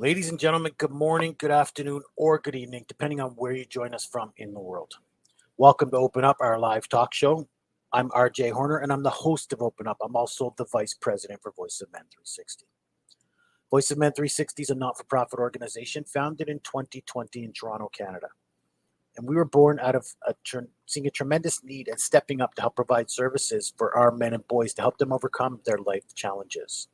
Ladies and gentlemen, good morning, good afternoon, or good evening, depending on where you join us from in the world. Welcome to Open Up, our live talk show. I'm RJ Horner, and I'm the host of Open Up. I'm also the vice president for Voice of Men 360. Voice of Men 360 is a not for profit organization founded in 2020 in Toronto, Canada. And we were born out of seeing a tremendous need and stepping up to help provide services for our men and boys to help them overcome their life challenges.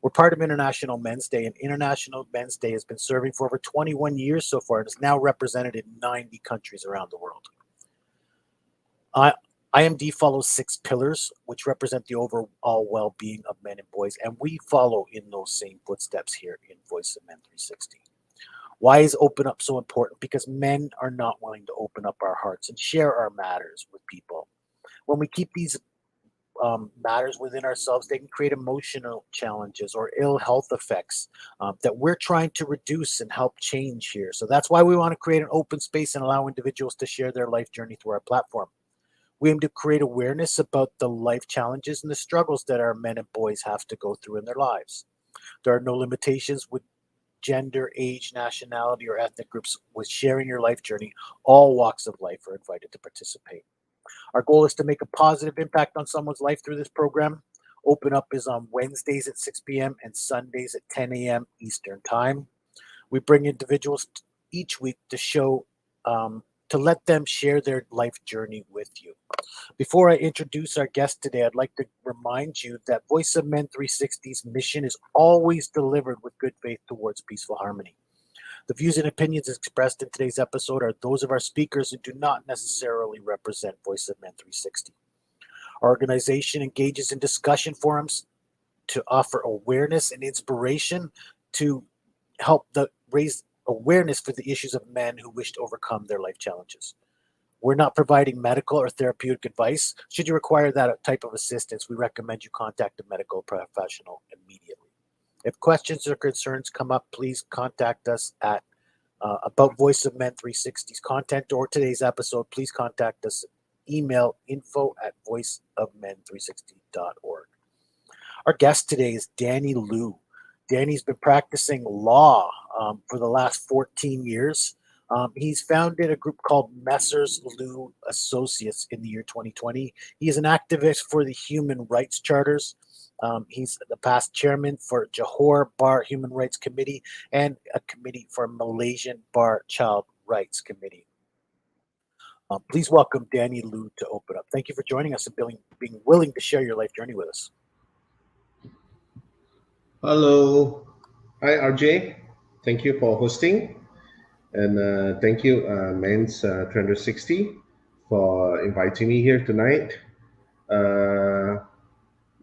We're part of International Men's Day, and International Men's Day has been serving for over 21 years so far and is now represented in 90 countries around the world. I, IMD follows 6 pillars, which represent the overall well being of men and boys, and we follow in those same footsteps here in Voice of Men 360. Why is Open Up so important? Because men are not willing to open up our hearts and share our matters with people. When we keep these matters within ourselves, they can create emotional challenges or ill health effects that we're trying to reduce and help change here. So that's why we want to create an open space and allow individuals to share their life journey through our platform. We aim to create awareness about the life challenges and the struggles that our men and boys have to go through in their lives. There are no limitations with gender, age, nationality, or ethnic groups. With sharing your life journey, all walks of life are invited to participate. Our goal is to make a positive impact on someone's life through this program. Open Up is on Wednesdays at 6 p.m. and Sundays at 10 a.m. Eastern Time. We bring individuals each week to let them share their life journey with you. Before I introduce our guest today, I'd like to remind you that Voice of Men 360's mission is always delivered with good faith towards peaceful harmony. The views and opinions expressed in today's episode are those of our speakers and do not necessarily represent Voice of Men 360. Our organization engages in discussion forums to offer awareness and inspiration to raise awareness for the issues of men who wish to overcome their life challenges. We're not providing medical or therapeutic advice. Should you require that type of assistance, we recommend you contact a medical professional immediately. If questions or concerns come up, please contact us at about Voice of Men 360's content or today's episode. Please contact us. Email info@voiceofmen360.org. Our guest today is Danny Liu. Danny's been practicing law for the last 14 years. He's founded a group called Messrs. Liu Associates in the year 2020. He is an activist for the Human Rights Charters. He's the past chairman for Johor Bar Human Rights Committee and a committee for Malaysian Bar Child Rights Committee. Please welcome Danny Liu to Open Up. Thank you for joining us and being willing to share your life journey with us. Hello. Hi, RJ. Thank you for hosting. And thank you, Men's 360, for inviting me here tonight.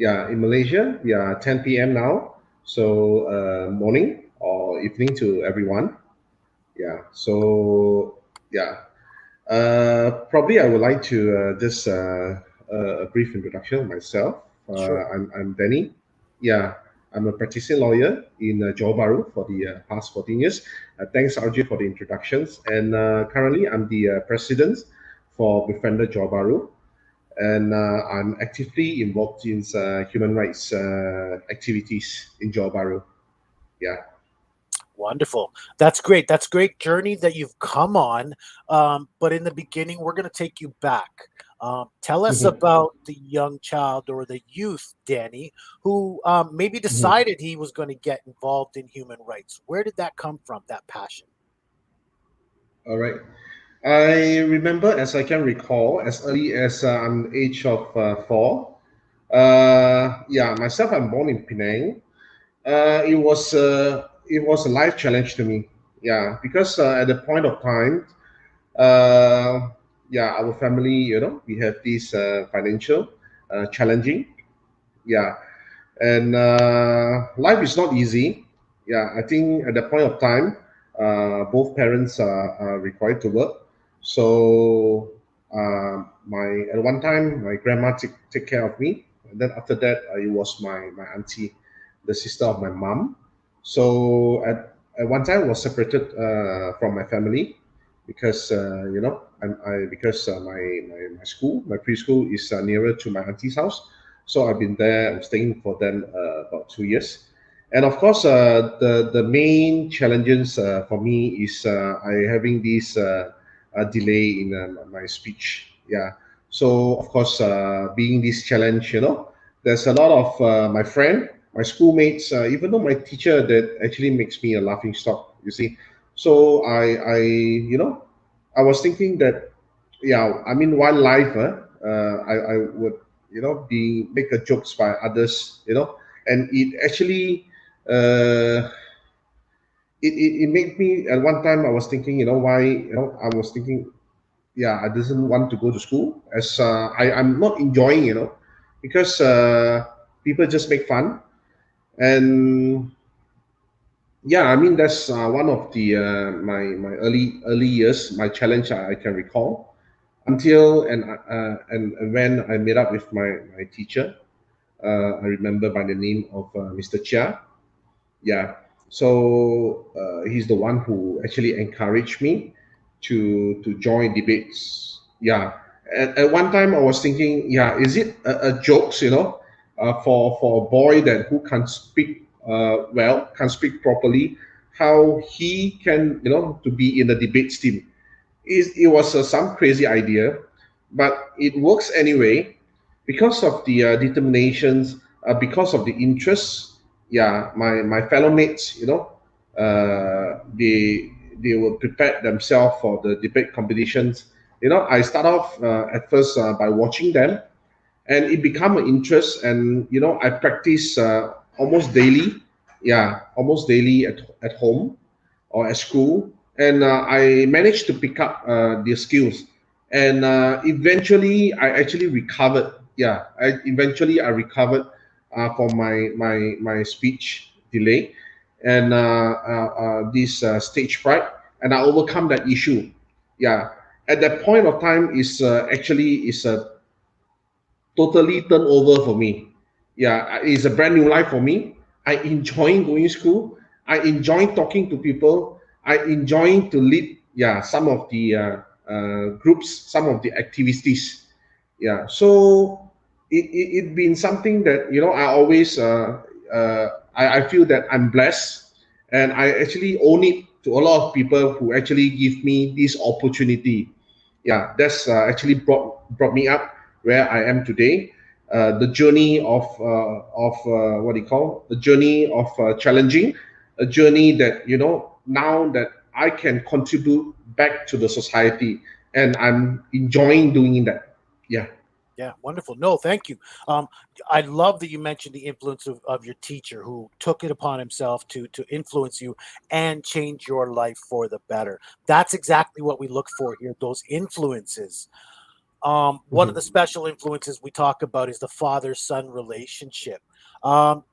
Yeah, in Malaysia, we are 10 p.m. now. So morning or evening to everyone. Yeah. So, yeah. Probably I would like to just a brief introduction of myself. Sure. I'm Danny. Yeah, I'm a practicing lawyer in Johor Bahru for the past 14 years. Thanks, RJ, for the introductions. And currently, I'm the president for Befriender Johor Bahru. And I'm actively involved in human rights activities in Johor Bahru. Yeah. Wonderful. That's great. That's great journey that you've come on. But in the beginning, we're going to take you back. Tell us Mhm, about the young child or the youth, Danny, who maybe mhm. decided he was going to get involved in human rights. Where did that come from, that passion? All right. I remember, as I can recall, as early as I'm age of 4. Yeah, myself, I'm born in Penang. It was a life challenge to me. Yeah, because at the point of time, uh, yeah, our family, we have this financial challenging. Yeah, and life is not easy. Yeah, I think at the point of time, both parents are required to work. So my at one time my grandma take care of me, and then after that it was my auntie, the sister of my mom. So at one time I was separated from my family because my school, my preschool is nearer to my auntie's house. So I've been there. I'm staying for them about 2 years, And of course, the main challenges for me is I having this delay in my speech. Yeah. So of course, being this challenge, there's a lot of my friend, my schoolmates, even though my teacher that actually makes me a laughing stock. You see, so I was thinking that, yeah, I mean, one life, I would, be make a jokes by others, and it actually uh, it made me at one time I was thinking, why, I was thinking, yeah, I didn't want to go to school as I'm not enjoying, because people just make fun. And yeah, I mean, that's one of the my early years, my challenge I can recall until and when I met up with my teacher. I remember by the name of Mr. Chia. Yeah. So he's the one who actually encouraged me to join debates. Yeah. At one time, I was thinking, yeah, is it a jokes, for a boy that who can't speak well, can't speak properly, how he can, to be in the debates team? It was some crazy idea, but it works anyway because of the determinations, because of the interests. Yeah, my fellow mates, they will prepare themselves for the debate competitions. I start off at first by watching them, and it become an interest, and I practice almost daily. Yeah, almost daily at home or at school, and I managed to pick up the skills, and eventually I actually recovered. Yeah, I recovered from my speech delay and this stage fright, and I overcome that issue. Yeah, at that point of time is actually is a totally turned over for me. Yeah, it's a brand new life for me. I enjoy going to school. I enjoy talking to people. I enjoy to lead. Yeah, some of the groups, some of the activities. Yeah, so it been something that I always I feel that I'm blessed, and I actually own it to a lot of people who actually give me this opportunity. Yeah, that's actually brought me up where I am today. The journey of what do you call the journey of challenging, a journey that now that I can contribute back to the society, and I'm enjoying doing that. Yeah. Yeah, wonderful. No, thank you. I love that you mentioned the influence of your teacher who took it upon himself to influence you and change your life for the better. That's exactly what we look for here, those influences. One of the Mhm. special influences we talk about is the father-son relationship.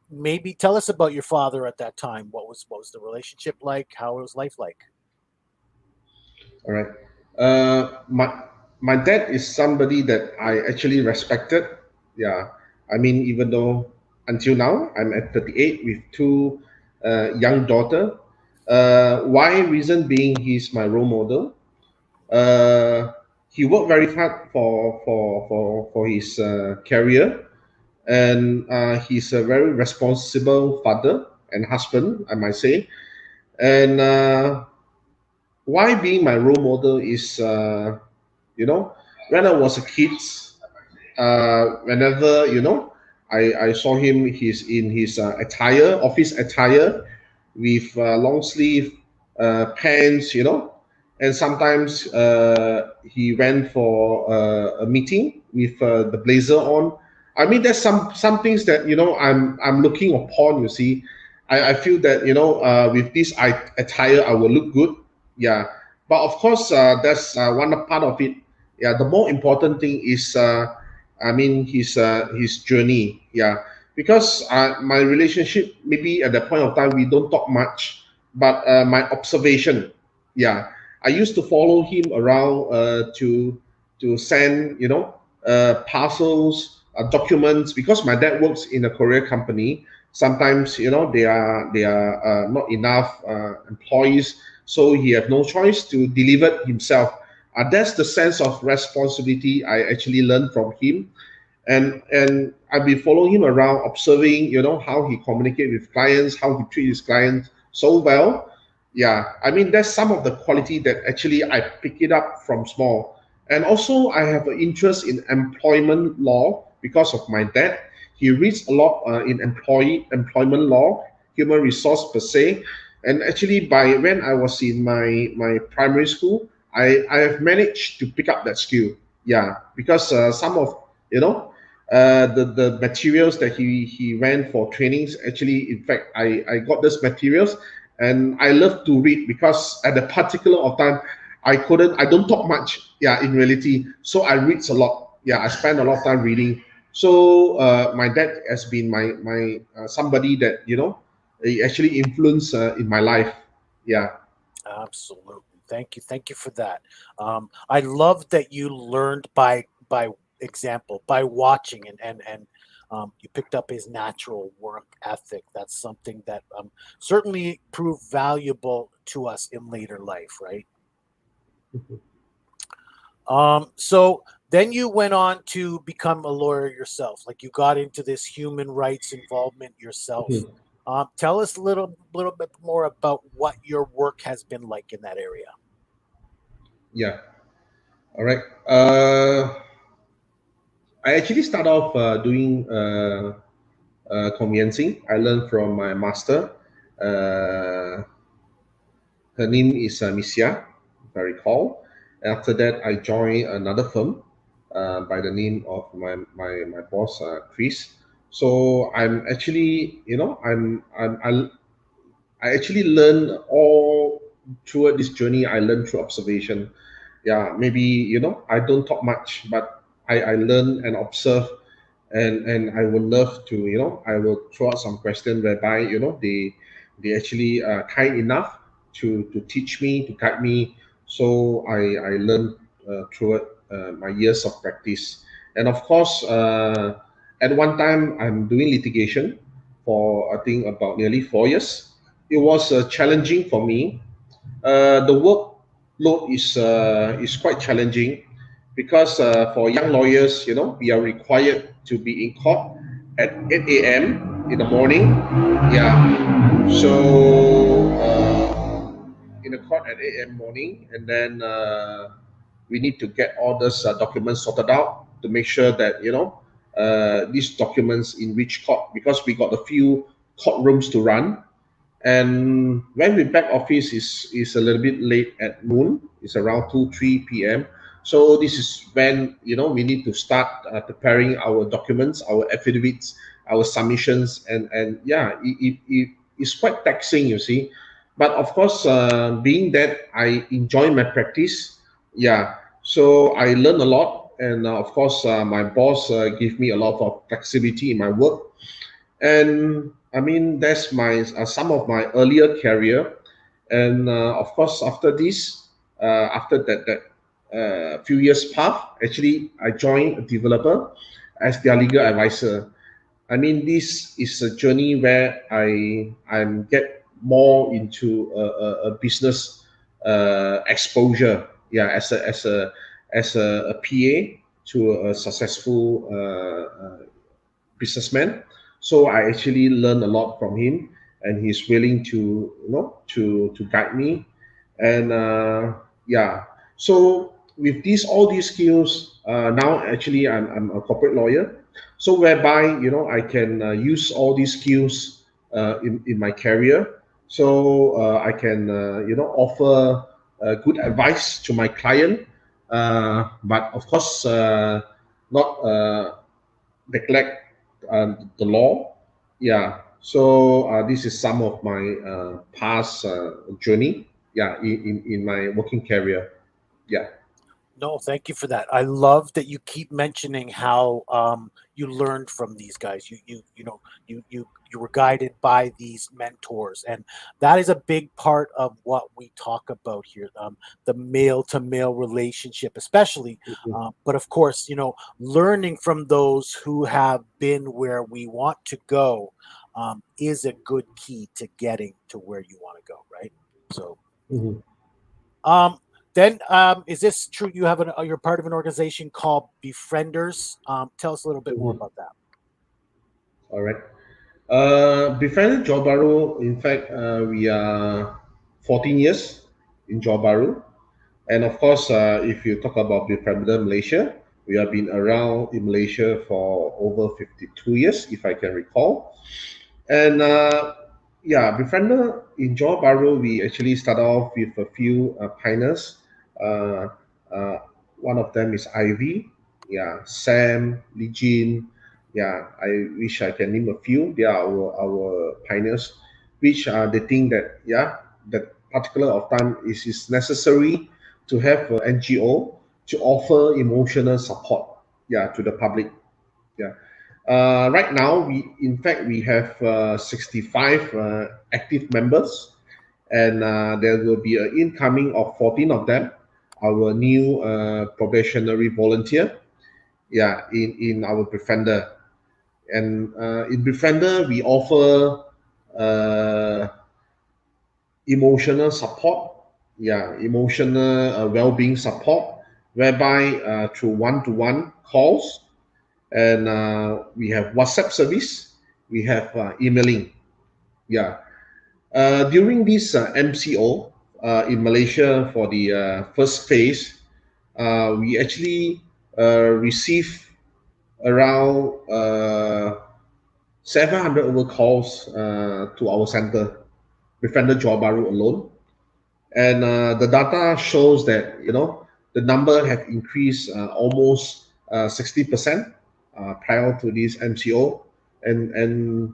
Maybe tell us about your father at that time. What was the relationship like? How was life like? All right. My dad is somebody that I actually respected. Yeah. I mean, even though until now I'm at 38 with two young daughter. Why reason being he's my role model. Uh, he worked very hard for his career, and he's a very responsible father and husband, I might say. And why being my role model is when I was a kid, whenever I saw him, he's in his attire, office attire, with long sleeve pants, and sometimes he went for a meeting with the blazer on. I mean, there's some things that I'm looking upon. You see, I feel that with this attire I will look good. Yeah, but of course that's one part of it. Yeah, the more important thing is I mean his journey. Yeah, because my relationship, maybe at that point of time we don't talk much, but my observation. Yeah, I used to follow him around to send parcels, documents, because my dad works in a courier company. Sometimes they are not enough employees, so he have no choice to deliver himself. That's the sense of responsibility I actually learned from him. and I've been following him around, observing, how he communicate with clients, how he treat his clients so well. Yeah, I mean, that's some of the quality that actually I pick it up from small. And also, I have an interest in employment law because of my dad. He reads a lot in employment law, human resource per se. And actually, by when I was in my primary school, I have managed to pick up that skill. Yeah, because some of the materials that he ran for trainings, actually, in fact, I got those materials, and I love to read because at the particular of time I don't talk much, yeah, in reality, so I read a lot. Yeah, I spend a lot of time reading. So my dad has been my somebody that he actually influenced in my life. Yeah. Absolutely. Thank you for that. I love that you learned by example, by watching, and you picked up his natural work ethic. That's something that certainly proved valuable to us in later life, right? So then you went on to become a lawyer yourself. Like you got into this human rights involvement yourself. Mhm. Tell us a little bit more about what your work has been like in that area. Yeah. All right. I actually start off doing conveyancing. I learned from my master. Uh, Her name is Misia, if I recall. After that, I joined another firm by the name of my boss, Chris. So I'm actually, I actually learn all throughout this journey. I learned through observation. Yeah, maybe I don't talk much, but I learn and observe, and I would love to I will throw out some questions whereby they actually kind enough to teach me, to guide me. So I learned throughout my years of practice, and of course at one time I'm doing litigation for I think about nearly 4 years. It was challenging for me. The workload is quite challenging because for young lawyers, we are required to be in court at 8 a.m. in the morning. Yeah. So in the court at 8 a.m. morning, and then we need to get all those documents sorted out to make sure that these documents in which court, because we got a few courtrooms to run. And when we back office is a little bit late at noon. It's around 2 3 p.m. So this is when we need to start preparing our documents, our affidavits, our submissions, and yeah, it's quite taxing, you see. But of course, being that I enjoy my practice, yeah, so I learn a lot, and of course, my boss give me a lot of flexibility in my work. And I mean, that's my some of my earlier career. And of course, after this, after that few years path, actually I joined a developer as their legal advisor. I mean, this is a journey where I'm get more into a business exposure. Yeah, as a PA to a successful businessman. So I actually learned a lot from him, and he's willing to to guide me. And yeah, so with these all these skills, now actually I'm a corporate lawyer. So whereby I can use all these skills in my career. So I can offer good advice to my client, but of course not neglect the law. Yeah. So this is some of my past journey. Yeah, in my working career. Yeah. No, thank you for that. I love that you keep mentioning how you learned from these guys. You were guided by these mentors, and that is a big part of what we talk about here. The male to male relationship, especially, Mhm. but of course, learning from those who have been where we want to go is a good key to getting to where you want to go. Right. So Mhm. um, Then, is this true? You have you're part of an organization called Befrienders. Tell us a little bit more Mhm. about that. All right. Befriended Johor Bahru, in fact, we are 14 years in Johor Bahru. And of course, if you talk about Befriended Malaysia, we have been around in Malaysia for over 52 years, if I can recall. And yeah, Befriender in Johor Bahru, we actually start off with a few pioneers. Uh, uh, One of them is Ivy, yeah, Sam, Lee Jin. Yeah, I wish I can name a few. They are our pioneers, which are the thing that, yeah, that particular of time is necessary to have an NGO to offer emotional support, yeah, to the public. Yeah. Right now, in fact we have 65 active members, and there will be an incoming of 14 of them, our new probationary volunteer. Yeah, in our Befriender, and in Befriender we offer uh, emotional support. Yeah, emotional well-being support, whereby through one-to-one calls, and we have WhatsApp service, we have emailing. Yeah. During this MCO in Malaysia for the first phase, we actually received around 700 over calls to our center, Befriender Johor Bahru alone. And the data shows that, the number have increased almost 60% prior to this MCO, and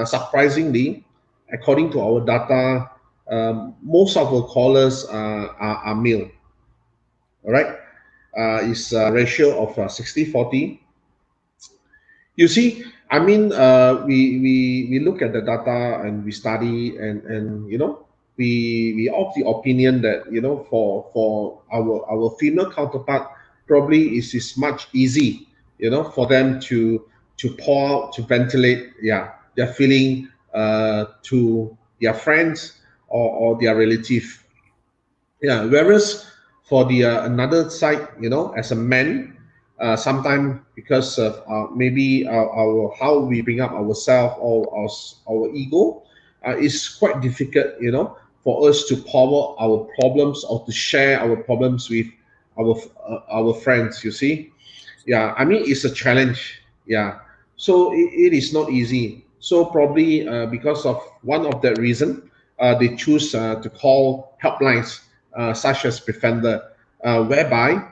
surprisingly, according to our data, most of our callers are male. All right, it's a ratio of 60-40. You see, I mean, we look at the data and we study, and we of the opinion that, for our female counterpart, probably is much easy, for them to pour out, to ventilate, yeah, their feeling to their friends, or their relative. Yeah, whereas for the another side, as a man, sometimes because of maybe our how we bring up ourselves, or our ego, it's quite difficult, for us to pour our problems, or to share our problems with our friends. You see, yeah, I mean, it's a challenge. Yeah, so it is not easy. So probably because of one of that reason, they choose to call helplines such as Befriender, whereby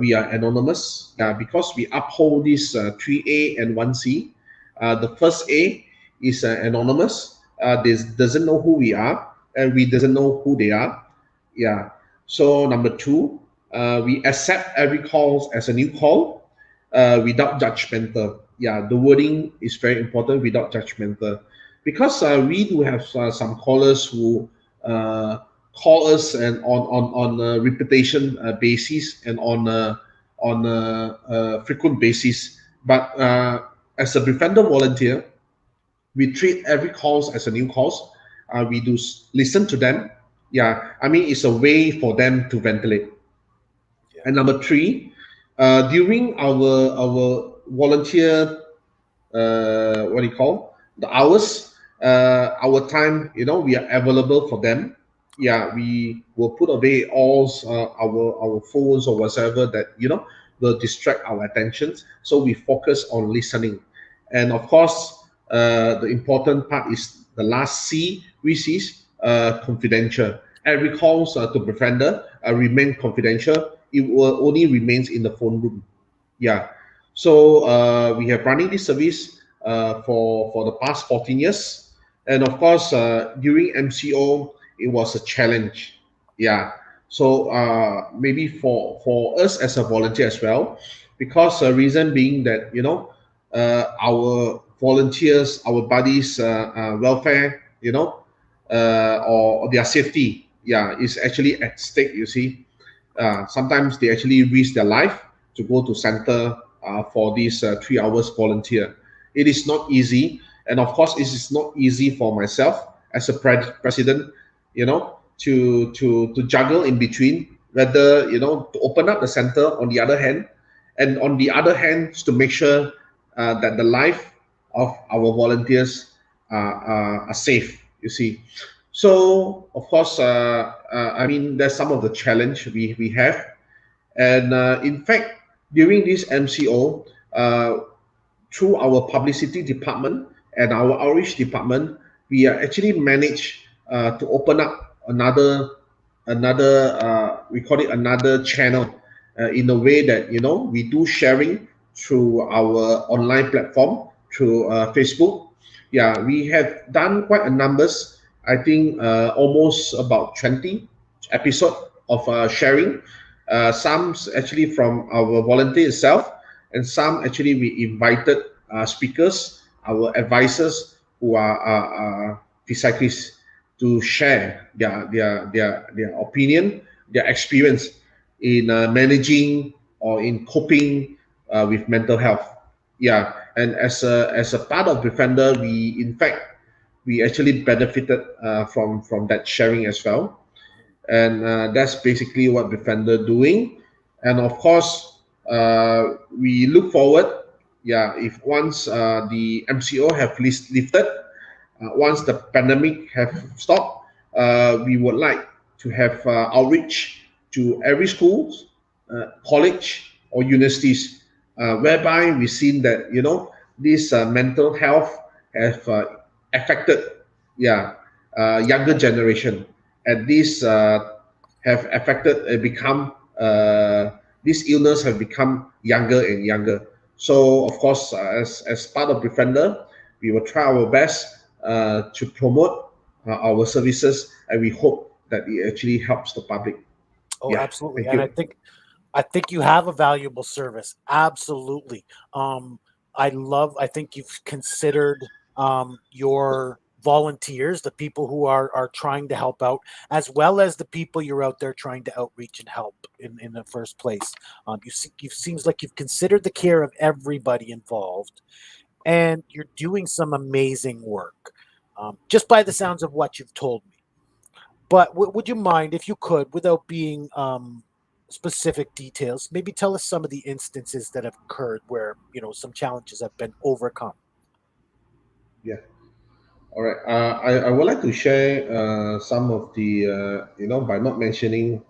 we are anonymous, because we uphold this 3A and 1C. The first A is anonymous. They doesn't know who we are, and we doesn't know who they are. Yeah. So number two, we accept every call as a new call, without judgmental. Yeah, the wording is very important, without judgmental, because we do have some callers who uh, call us, and on a reputation basis, and on a frequent basis. But as a Befriender volunteer, we treat every calls as a new calls. We do listen to them. Yeah, I mean, it's a way for them to ventilate. Yeah. And number three, during our volunteer, what do you call, the hours, our time, we are available for them. Yeah, we will put away all our phones or whatever that will distract our attentions. So we focus on listening, and of course, the important part is the last C, which is confidential. Every calls to Befriender remain confidential. It will only remains in the phone room. Yeah. So we have running this service for the past 14 years, and of course, during MCO, it was a challenge. Yeah. So maybe for us as a volunteer as well, because the reason being that our volunteers, our buddies' welfare, or their safety, yeah, is actually at stake. You see, sometimes they actually risk their life to go to center for these 3 hours volunteer. It is not easy, and of course, it is not easy for myself as a president, to juggle in between. whether to open up the center on the other hand, and on the other hand to make sure that the life of our volunteers are safe. You see, so of course, I mean, there's some of the challenge we have, and in fact, during this MCO, through our publicity department and our outreach department, we are actually managed to open up another we call it another channel, in a way that we do sharing through our online platform, through Facebook. Yeah, we have done quite a numbers. I think almost about 20 episode of sharing. Some actually from our volunteer itself, and some actually we invited speakers, our advisors who are cyclists, to share their opinion, their experience in managing or in coping with mental health. Yeah, and as a part of Defender, we actually benefited from that sharing as well, and that's basically what Defender doing. And of course, we look forward. Yeah, if once the MCO have lifted, once the pandemic have stopped, we would like to have outreach to every school, college, or universities, whereby we've seen that this mental health have affected, yeah, younger generation, and this have affected become this illness have become younger and younger. So of course, as part of Defender, we will try our best to promote our services, and we hope that it actually helps the public. Oh, Yeah, absolutely. thank And you. I think you have a valuable service. Absolutely. I think you've considered your volunteers, the people who are trying to help out, as well as the people you're out there trying to outreach and help in the first place. You seems like you've considered the care of everybody involved, and you're doing some amazing work, just by the sounds of what you've told me. But would you mind, if you could, without being specific details, maybe tell us some of the instances that have occurred where some challenges have been overcome? Yeah. All right. I would like to share some of the, by not mentioning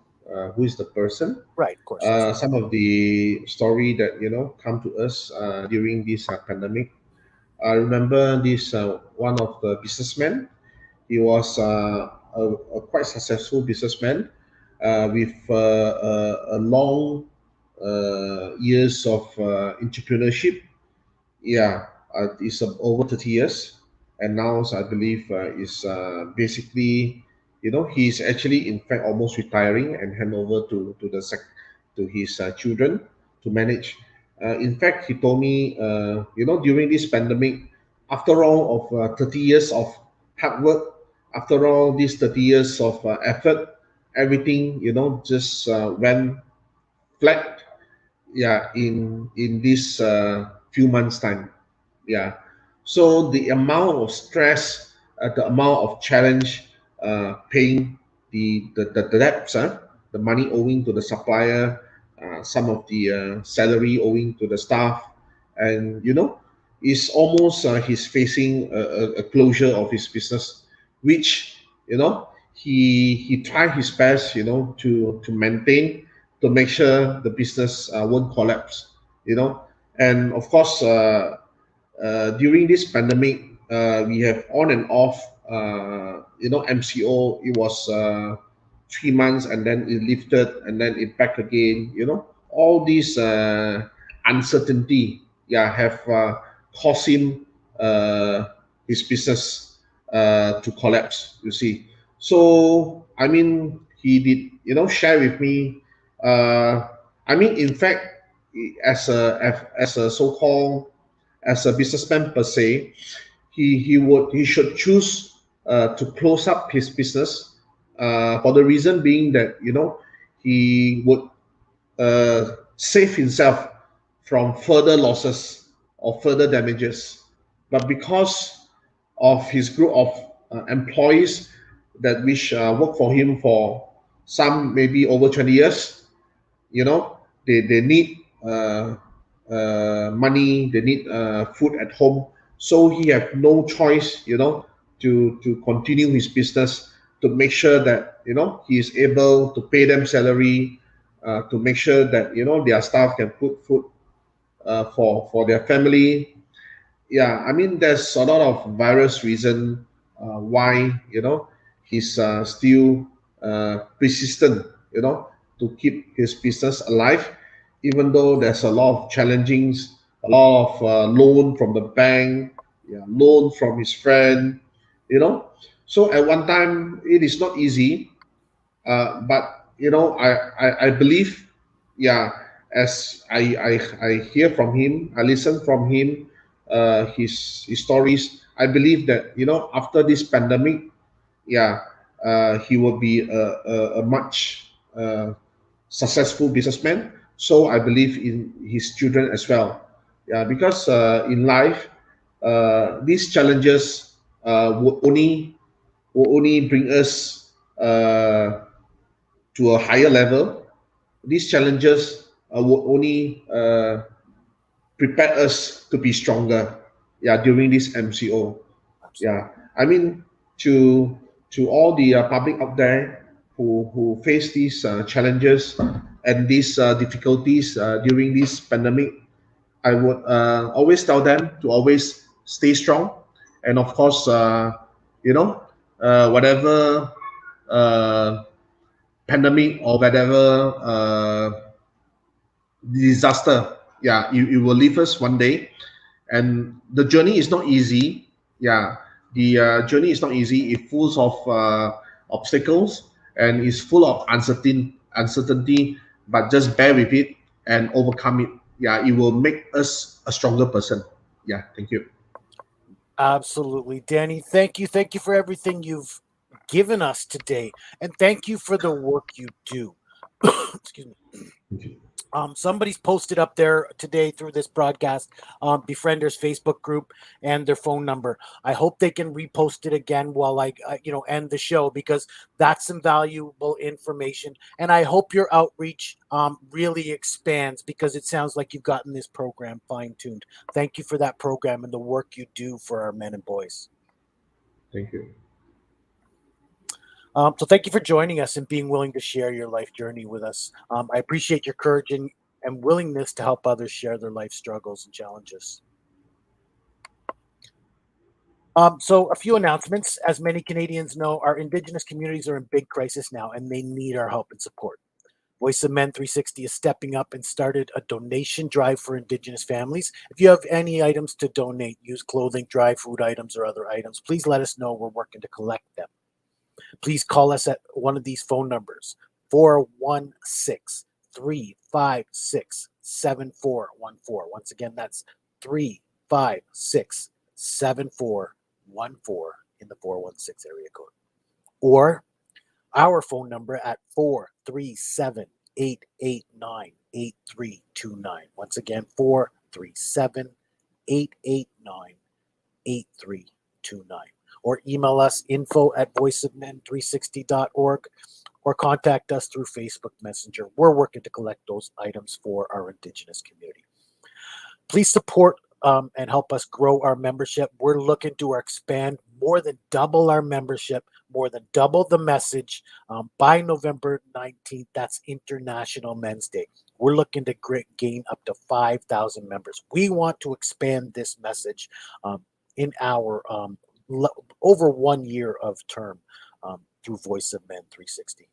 who is the person, Right, of course, yes. some of the story that, come to us during this pandemic. I remember this one of the businessmen. He was a quite successful businessman with a long years of entrepreneurship. Yeah, it's over 30 years, and now so I believe is basically, he's actually in fact almost retiring and hand over to his children to manage. In fact, he told me, during this pandemic, after all of 30 years of hard work, after all these 30 years of effort, everything just went flat. Yeah, in this few months time. Yeah, so the amount of stress, the amount of challenge, paying the debts, the money owing to the supplier, some of the salary owing to the staff, and is almost he's facing a closure of his business, which he tried his best to maintain, to make sure the business won't collapse, and of course, during this pandemic, we have on and off, MCO. It was 3 months, and then it lifted, and then it back again. All these uncertainty, yeah, have caused him his business to collapse. You see, so I mean, he did, share with me. I mean, in fact, as a so-called, as a businessman per se, he should choose to close up his business, for the reason being that he would save himself from further losses or further damages. But because of his group of employees that which work for him for some maybe over 20 years. You know, they need money, they need food at home, so he have no choice, to continue his business, to make sure that he is able to pay them salary, to make sure that their staff can put food for their family. Yeah, I mean, there's a lot of various reason why he's still persistent, to keep his business alive, even though there's a lot of challengings, a lot of loan from the bank, yeah, loan from his friend, you know. So at one time, it is not easy, but I believe, yeah, as I hear from him, I listen from him, his stories. I believe that after this pandemic, yeah, he will be a much successful businessman. So I believe in his children as well. Yeah, because in life, these challenges will only bring us to a higher level. These challenges will only prepare us to be stronger. Yeah, during this MCO. Absolutely. Yeah, I mean, to all the public out there who face these challenges and these difficulties during this pandemic, I would always tell them to always stay strong, and of course, whatever uh, pandemic or whatever disaster, yeah, it will leave us one day, and the journey is not easy. Yeah, the journey is not easy. It's full of obstacles and is full of uncertainty. But just bear with it and overcome it. Yeah, it will make us a stronger person. Yeah, thank you. Absolutely. Danny, thank you. Thank you for everything you've given us today. And thank you for the work you do. Excuse me. Thank you. Somebody's posted up there today through this broadcast, Befrienders Facebook group and their phone number. I hope they can repost it again while end the show, because that's some valuable information. And I hope your outreach really expands, because it sounds like you've gotten this program fine tuned. Thank you for that program and the work you do for our men and boys. Thank you. So thank you for joining us and being willing to share your life journey with us. I appreciate your courage and willingness to help others share their life struggles and challenges. So a few announcements. As many Canadians know, our Indigenous communities are in big crisis now, and they need our help and support. Voice of Men 360 is stepping up and started a donation drive for Indigenous families. If you have any items to donate, used clothing, dry food items, or other items, please let us know. We're working to collect them. Please call us at one of these phone numbers: 416 356 7414. Once again, that's 356 7414 in the 416 area code. Or our phone number at 437 889 8329. Once again, 437 889 8329. Or email us info@voiceofmen360.org, or contact us through Facebook Messenger. We're working to collect those items for our Indigenous community. Please support and help us grow our membership. We're looking to expand, more than double our membership, more than double the message by November 19th. That's International Men's Day. We're looking to gain up to 5,000 members. We want to expand this message in our over 1 year of term through Voice of Men 360.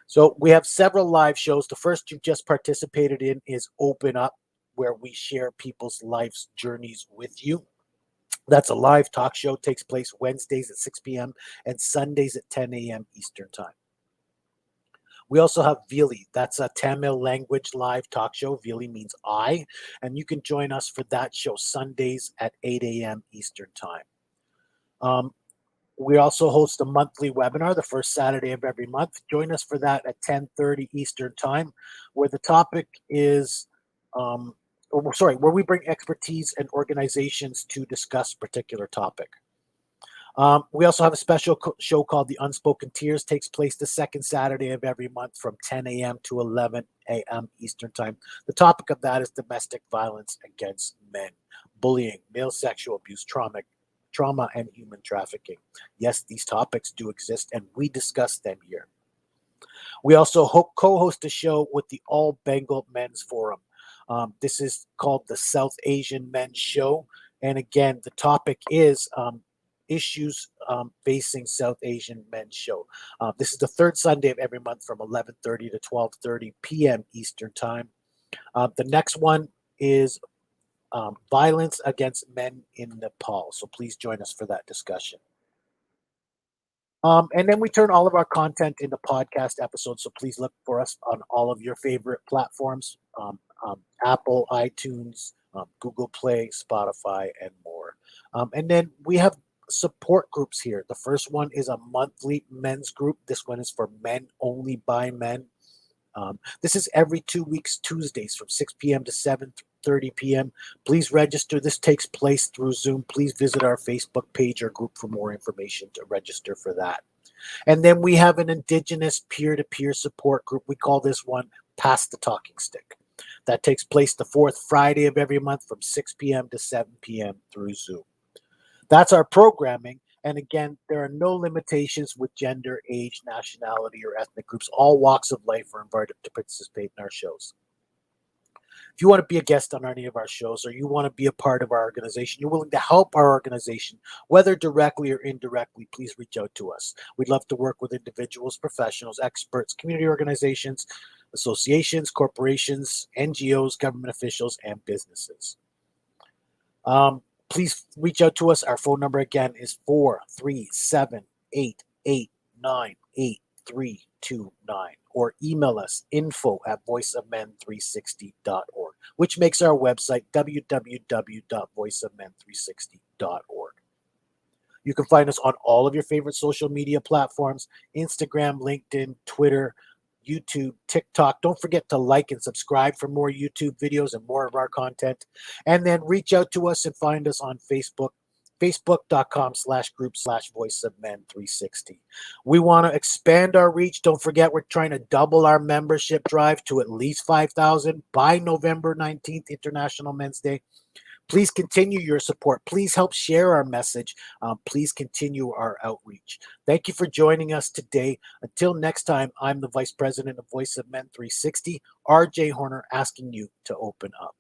So we have several live shows. The first you've just participated in is Open Up, where we share people's life's journeys with you. That's a live talk show, takes place Wednesdays at 6 p.m. and Sundays at 10 a.m. Eastern Time. We also have Vili. That's a Tamil language live talk show. Vili means I. And you can join us for that show Sundays at 8 a.m. Eastern Time. We also host a monthly webinar the first Saturday of every month. Join us for that at 10:30 Eastern Time, where the topic is, where we bring expertise and organizations to discuss a particular topic. We also have a special show called The Unspoken Tears. Takes place the second Saturday of every month from 10 a.m. to 11 a.m. Eastern Time. The topic of that is domestic violence against men, bullying, male sexual abuse, trauma, and human trafficking. Yes, these topics do exist, and we discuss them here. We also co-host a show with the All Bengal Men's Forum. This is called the South Asian Men's Show. And again, the topic is issues facing South Asian men's show. This is the third Sunday of every month from 11:30 to 12:30 p.m. Eastern Time. The next one is violence against men in Nepal. So please join us for that discussion. And then we turn all of our content into podcast episodes. So please look for us on all of your favorite platforms, Apple, iTunes, Google Play, Spotify, and more. And then we have support groups here. The first one is a monthly men's group. This one is for men only by men. This is every 2 weeks, Tuesdays from 6 p.m. to 7:30 p.m. Please register. This takes place through Zoom. Please visit our Facebook page or group for more information to register for that. And then we have an Indigenous peer-to-peer support group. We call this one Pass the Talking Stick. That takes place the fourth Friday of every month from 6 p.m. to 7 p.m. through Zoom. That's our programming. And again, there are no limitations with gender, age, nationality, or ethnic groups. All walks of life are invited to participate in our shows. If you want to be a guest on any of our shows or you want to be a part of our organization, you're willing to help our organization, whether directly or indirectly, please reach out to us. We'd love to work with individuals, professionals, experts, community organizations, associations, corporations, NGOs, government officials, and businesses. Please reach out to us. Our phone number again is 437-889-8329 or email us info@voiceofmen360.org, which makes our website www.voiceofmen360.org. You can find us on all of your favorite social media platforms, Instagram, LinkedIn, Twitter, YouTube, TikTok. Don't forget to like and subscribe for more YouTube videos and more of our content. And then reach out to us and find us on Facebook, facebook.com/group/voiceofmen360. We want to expand our reach. Don't forget, we're trying to double our membership drive to at least 5,000 by November 19th, International Men's Day. Please continue your support. Please help share our message. Please continue our outreach. Thank you for joining us today. Until next time, I'm the Vice President of Voice of Men 360, RJ Horner, asking you to open up.